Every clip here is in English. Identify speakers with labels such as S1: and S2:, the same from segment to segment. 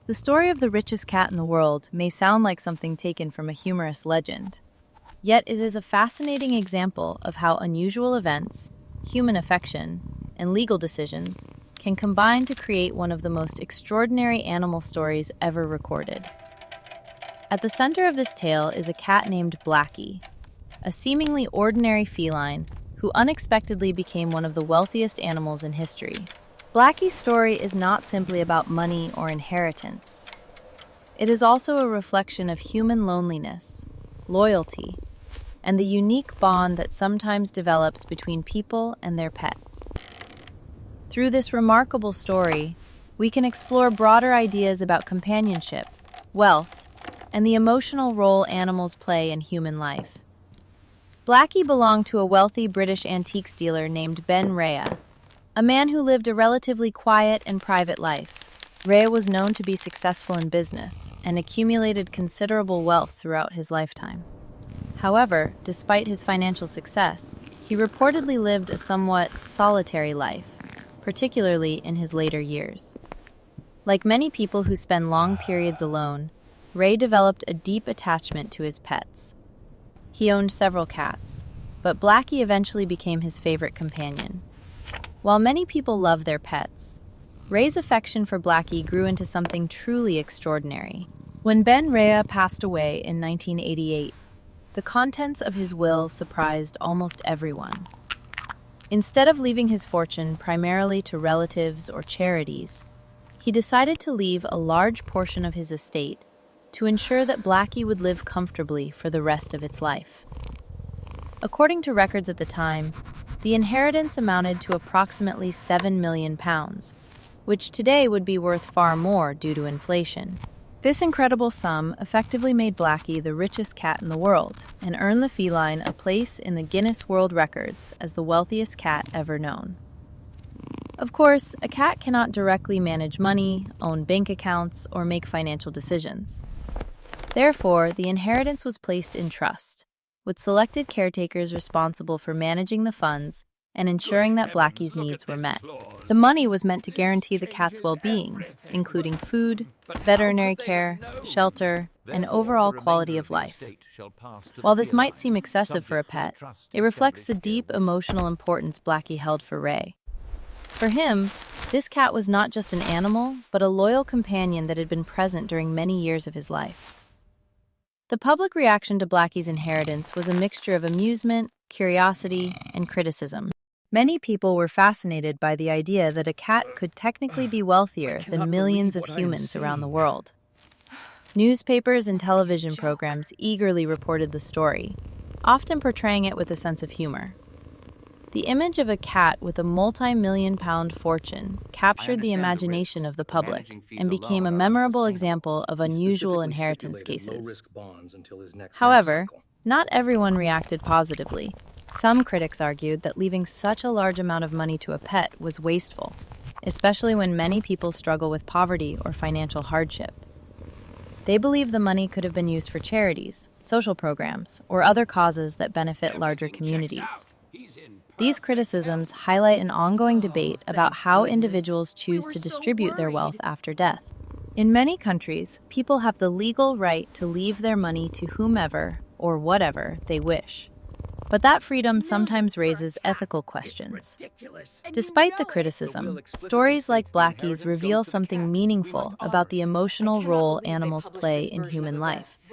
S1: The story of the richest cat in the world may sound like something taken from a humorous legend, yet it is a fascinating example of how unusual events, human affection, and legal decisions can combine to create one of the most extraordinary animal stories ever recorded. At the center of this tale is a cat named Blackie, a seemingly ordinary feline who unexpectedly became one of the wealthiest animals in history. Blackie's story is not simply about money or inheritance. It is also a reflection of human loneliness, loyalty, and the unique bond that sometimes develops between people and their pets. Through this remarkable story, we can explore broader ideas about companionship, wealth, and the emotional role animals play in human life. Blackie belonged to a wealthy British antiques dealer named Ben Rea, a man who lived a relatively quiet and private life. Rea was known to be successful in business and accumulated considerable wealth throughout his lifetime. However, despite his financial success, he reportedly lived a somewhat solitary life, particularly in his later years. Like many people who spend long periods alone, Ray developed a deep attachment to his pets. He owned several cats, but Blackie eventually became his favorite companion. While many people love their pets, Ray's affection for Blackie grew into something truly extraordinary. When Ben Rea passed away in 1988, the contents of his will surprised almost everyone. Instead of leaving his fortune primarily to relatives or charities, he decided to leave a large portion of his estate to ensure that Blackie would live comfortably for the rest of its life. According to records at the time, the inheritance amounted to approximately £7 million, which today would be worth far more due to inflation. This incredible sum effectively made Blackie the richest cat in the world and earned the feline a place in the Guinness World Records as the wealthiest cat ever known. Of course, a cat cannot directly manage money, own bank accounts, or make financial decisions. Therefore, the inheritance was placed in trust, with selected caretakers responsible for managing the funds and ensuring that Blackie's needs were met. The money was meant to guarantee the cat's well-being, including food, veterinary care, shelter, and overall quality of life. While this might seem excessive for a pet, it reflects the deep emotional importance Blackie held for Ray. For him, this cat was not just an animal, but a loyal companion that had been present during many years of his life. The public reaction to Blackie's inheritance was a mixture of amusement, curiosity, and criticism. Many people were fascinated by the idea that a cat could technically be wealthier than millions of humans around the world. Newspapers and television programs eagerly reported the story, often portraying it with a sense of humor. The image of a cat with a multi-million-pound fortune captured the imagination of the public and became a memorable example of unusual inheritance cases. However, not everyone reacted positively. Some critics argued that leaving such a large amount of money to a pet was wasteful, especially when many people struggle with poverty or financial hardship. They believe the money could have been used for charities, social programs, or other causes that benefit larger communities. These criticisms highlight an ongoing debate about how individuals choose to distribute their wealth after death. In many countries, people have the legal right to leave their money to whomever or whatever they wish. But that freedom sometimes raises ethical questions. Despite the criticism, stories like Blackie's reveal something meaningful about the emotional role animals play in human life.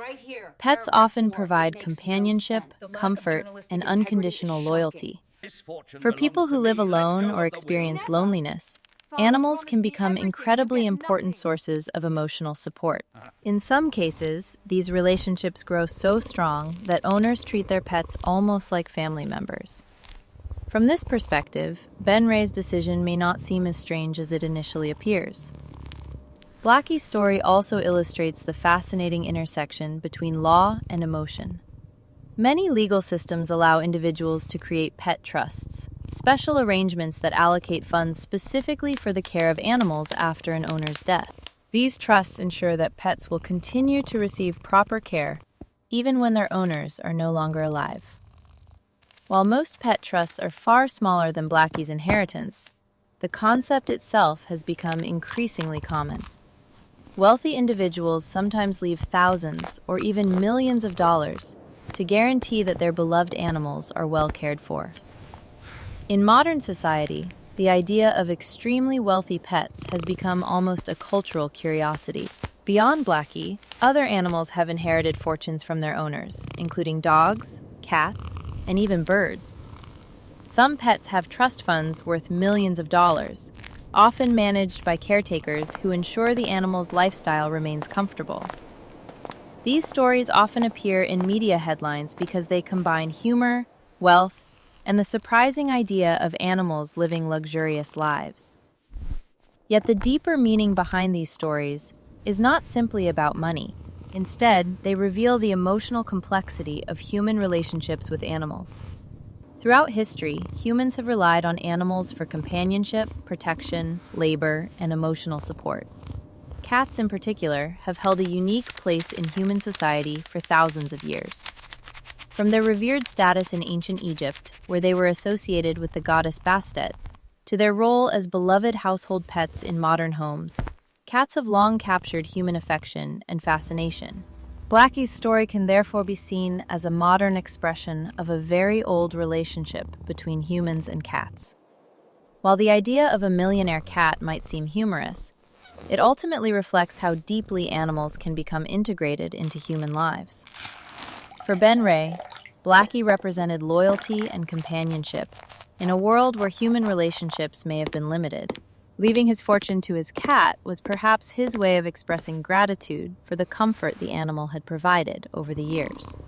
S1: Pets often provide companionship, comfort, and unconditional loyalty. For people who live alone or experience loneliness, animals can become incredibly important sources of emotional support. In some cases, these relationships grow so strong that owners treat their pets almost like family members. From this perspective, Ben Ray's decision may not seem as strange as it initially appears. Blackie's story also illustrates the fascinating intersection between law and emotion. Many legal systems allow individuals to create pet trusts, special arrangements that allocate funds specifically for the care of animals after an owner's death. These trusts ensure that pets will continue to receive proper care, even when their owners are no longer alive. While most pet trusts are far smaller than Blackie's inheritance, the concept itself has become increasingly common. Wealthy individuals sometimes leave thousands or even millions of dollars to guarantee that their beloved animals are well cared for. In modern society, the idea of extremely wealthy pets has become almost a cultural curiosity. Beyond Blackie, other animals have inherited fortunes from their owners, including dogs, cats, and even birds. Some pets have trust funds worth millions of dollars, often managed by caretakers who ensure the animal's lifestyle remains comfortable. These stories often appear in media headlines because they combine humor, wealth, and the surprising idea of animals living luxurious lives. Yet the deeper meaning behind these stories is not simply about money. Instead, they reveal the emotional complexity of human relationships with animals. Throughout history, humans have relied on animals for companionship, protection, labor, and emotional support. Cats, in particular, have held a unique place in human society for thousands of years. From their revered status in ancient Egypt, where they were associated with the goddess Bastet, to their role as beloved household pets in modern homes, cats have long captured human affection and fascination. Blackie's story can therefore be seen as a modern expression of a very old relationship between humans and cats. While the idea of a millionaire cat might seem humorous, it ultimately reflects how deeply animals can become integrated into human lives. For Ben Ray, Blackie represented loyalty and companionship in a world where human relationships may have been limited. Leaving his fortune to his cat was perhaps his way of expressing gratitude for the comfort the animal had provided over the years.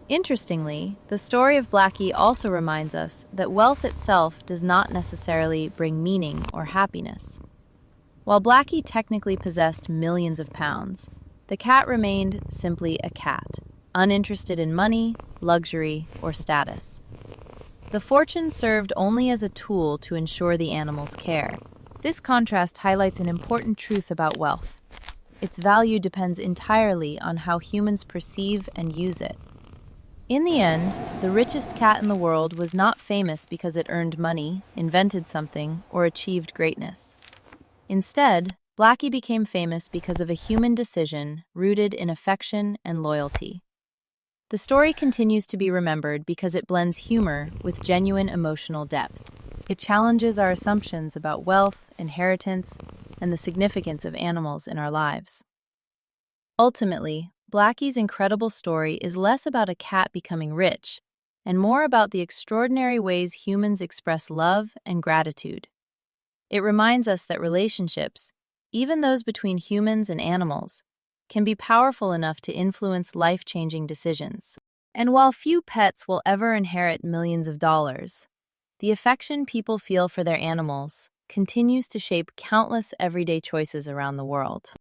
S1: Interestingly, the story of Blackie also reminds us that wealth itself does not necessarily bring meaning or happiness. While Blackie technically possessed millions of pounds, the cat remained simply a cat, uninterested in money, luxury, or status. The fortune served only as a tool to ensure the animal's care. This contrast highlights an important truth about wealth. Its value depends entirely on how humans perceive and use it. In the end, the richest cat in the world was not famous because it earned money, invented something, or achieved greatness. Instead, Blackie became famous because of a human decision rooted in affection and loyalty. The story continues to be remembered because it blends humor with genuine emotional depth. It challenges our assumptions about wealth, inheritance, and the significance of animals in our lives. Ultimately, Blackie's incredible story is less about a cat becoming rich and more about the extraordinary ways humans express love and gratitude. It reminds us that relationships, even those between humans and animals, can be powerful enough to influence life-changing decisions. And while few pets will ever inherit millions of dollars, the affection people feel for their animals continues to shape countless everyday choices around the world.